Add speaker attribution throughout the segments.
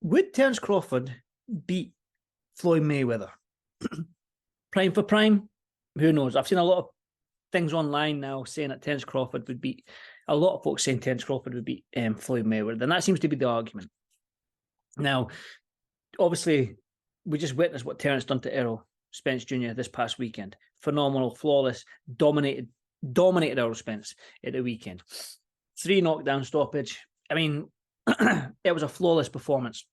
Speaker 1: Would Terence Crawford beat Floyd Mayweather? Prime for prime? Who knows? I've seen a lot of things online now saying that Terence Crawford would beat, a lot of folks saying Terence Crawford would beat Floyd Mayweather, and that seems to be the argument. Now, obviously, we just witnessed what Terence done to Errol Spence Jr. this past weekend. Phenomenal, flawless, dominated Errol Spence at the weekend. 3 knockdown stoppage. I mean, it was a flawless performance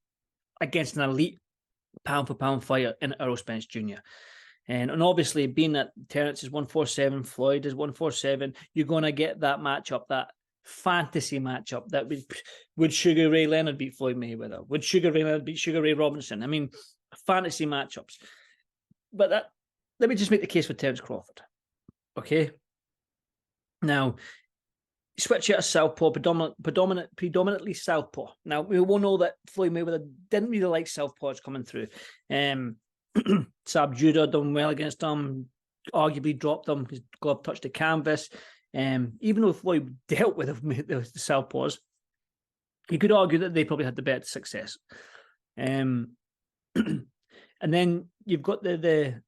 Speaker 1: against an elite pound-for-pound fighter in Errol Spence Jr. And obviously, being that Terence is 147, Floyd is 147, you're going to get that matchup, that fantasy matchup. That would Sugar Ray Leonard beat Floyd Mayweather? Would Sugar Ray Leonard beat Sugar Ray Robinson? I mean, fantasy matchups. But let me just make the case for Terence Crawford. Okay? Now, switch out a southpaw, predominantly southpaw. Now, we all know that Floyd Mayweather didn't really like southpaws coming through. Sabjuda done well against him, arguably dropped him. His glove touched the canvas. Even though Floyd dealt with the southpaws, you could argue that they probably had the better success. And then you've got the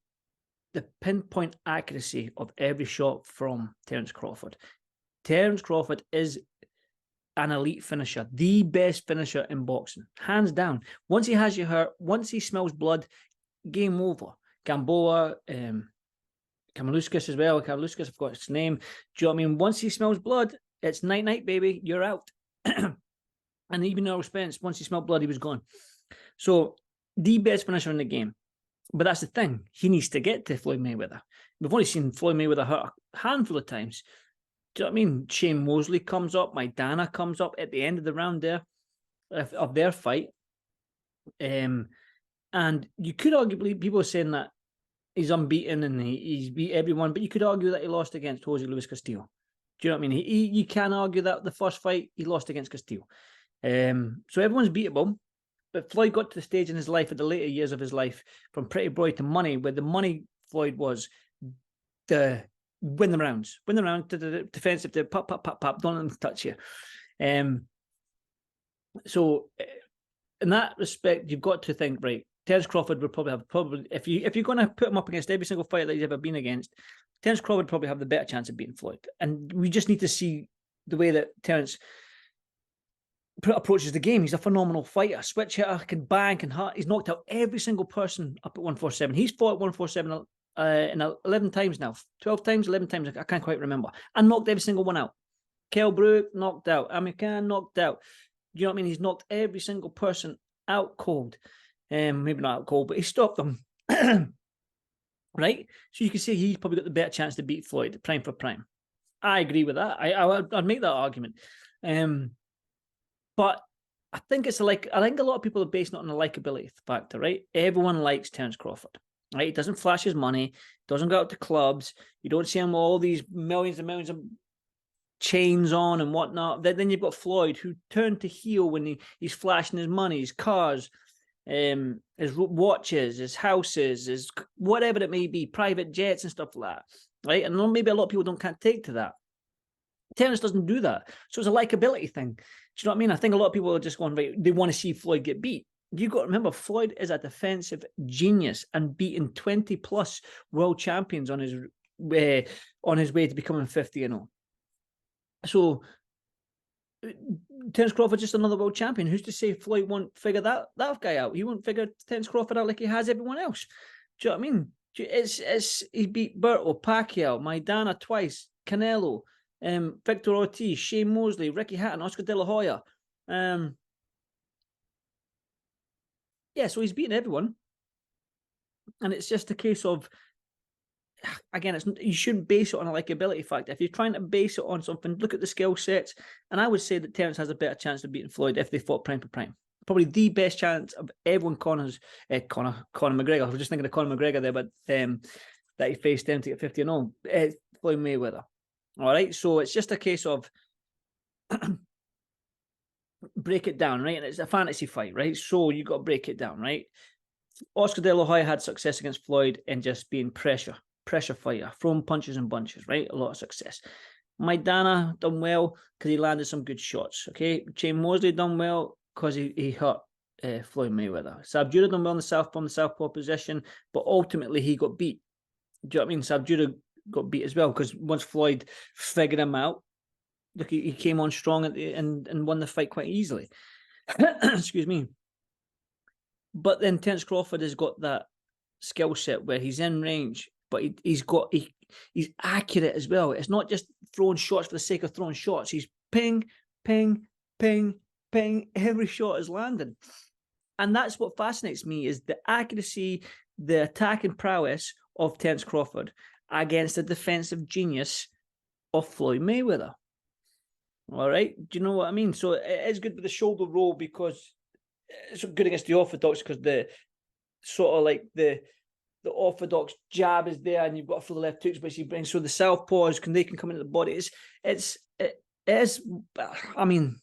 Speaker 1: pinpoint accuracy of every shot from Terence Crawford. Terence Crawford is an elite finisher, the best finisher in boxing, hands down. Once he has you hurt, once he smells blood, game over. Gamboa, Kamaluskas as well. Kamaluskas, I forgot his name. Do you know what I mean? Once he smells blood, it's night-night, baby. You're out. And even Errol Spence, once he smelled blood, he was gone. So, the best finisher in the game. But that's the thing. He needs to get to Floyd Mayweather. We've only seen Floyd Mayweather hurt a handful of times. Do you know what I mean? Shane Mosley comes up. Maidana comes up at the end of the round there of their fight. And you could arguably, people are saying that he's unbeaten and he's beat everyone, but you could argue that he lost against Jose Luis Castillo. Do you know what I mean? You can argue that the first fight he lost against Castillo. So everyone's beatable, but Floyd got to the stage in his life, at the later years of his life, from pretty boy to money, where the money Floyd was the win the rounds, defensive, to pop, don't let them touch you. So in that respect, you've got to think, right, Terence Crawford would probably have, if you're going to put him up against every single fighter that he's ever been against, Terence Crawford would probably have the better chance of beating Floyd. And we just need to see the way that Terence approaches the game. He's a phenomenal fighter, switch hitter, can bang, can hurt. He's knocked out every single person up at 147. He's fought at 147 in 11 times now, 12 times, 11 times, I can't quite remember, and knocked every single one out. Kell Brook knocked out, Amir Khan knocked out. You know what I mean? He's knocked every single person out cold. Maybe not out cold, but he stopped them. Right? So you can see he's probably got the better chance to beat Floyd, prime for prime. I agree with that. I'd make that argument. But I think I think a lot of people are basing it on the likability factor, right? Everyone likes Terence Crawford, right? He doesn't flash his money, doesn't go out to clubs. You don't see him with all these millions and millions of chains on and whatnot. Then you've got Floyd, who turned to heel when he's flashing his money, his cars, his watches, his houses, his whatever it may be, private jets and stuff like that, right? And maybe a lot of people can't take to that. Terence doesn't do that. So it's a likability thing. Do you know what I mean? I think a lot of people are just going, right, they want to see Floyd get beat. You've got to remember, Floyd is a defensive genius and beaten 20-plus world champions on his way to becoming 50-0. So Terence Crawford just another world champion. Who's to say Floyd won't figure that guy out? He won't figure Terence Crawford out like he has everyone else. Do you know what I mean? He beat Berto, Pacquiao, Maidana twice, Canelo, Victor Ortiz, Shane Mosley, Ricky Hatton, Oscar De La Hoya. Yeah, so he's beaten everyone. And it's just a case of, again, you shouldn't base it on a likability factor. If you're trying to base it on something, look at the skill sets. And I would say that Terence has a better chance of beating Floyd if they fought prime for prime. Probably the best chance of everyone. Conor McGregor. I was just thinking of Conor McGregor there, but that he faced them to get 50-0. Floyd Mayweather. All right, so it's just a case of break it down, right? And it's a fantasy fight, right? So you got to break it down, right? Oscar De La Hoya had success against Floyd in just being pressure fighter, throwing punches and bunches, right? A lot of success. Maidana done well because he landed some good shots, okay? Shane Mosley done well because he hurt Floyd Mayweather. Subdued him on the southpaw position, but ultimately he got beat. Do you know what I mean? Subdued got beat as well, because once Floyd figured him out, look, he came on strong and won the fight quite easily. Excuse me. But then Terence Crawford has got that skill set where he's in range, but he's accurate as well. It's not just throwing shots for the sake of throwing shots. He's ping, ping, ping, ping. Every shot is landing. And that's what fascinates me, is the accuracy, the attacking prowess of Terence Crawford against the defensive genius of Floyd Mayweather. All right. Do you know what I mean? So it is good with the shoulder roll, because it's good against the orthodox, because the sort of like the orthodox jab is there, and you've got to throw the left hooks, but he brings, so the southpaws they can come into the body. It is. I mean,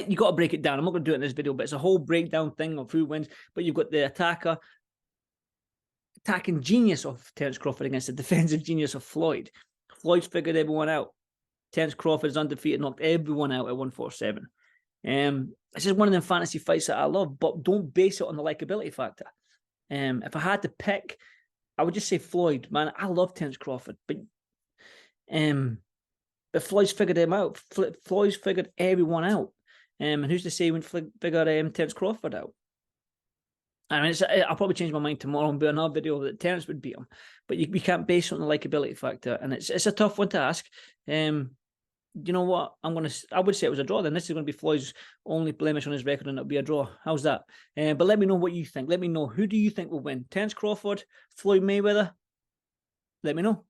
Speaker 1: you got to break it down. I'm not going to do it in this video, but it's a whole breakdown thing of who wins. But you've got the attacking genius of Terence Crawford against the defensive genius of Floyd. Floyd's figured everyone out. Terence Crawford is undefeated, knocked everyone out at 147. It's just one of them fantasy fights that I love, but don't base it on the likability factor. If I had to pick, I would just say Floyd. Man, I love Terence Crawford, but Floyd's figured him out. Floyd's figured everyone out. And who's to say he wouldn't figure Terence Crawford out? I mean, I'll probably change my mind tomorrow and do another video that Terence would beat him, but we can't base it on the likability factor, and it's a tough one to ask. You know what? I would say it was a draw. Then this is going to be Floyd's only blemish on his record, and it'll be a draw. How's that? But let me know what you think. Let me know, who do you think will win? Terence Crawford, Floyd Mayweather? Let me know.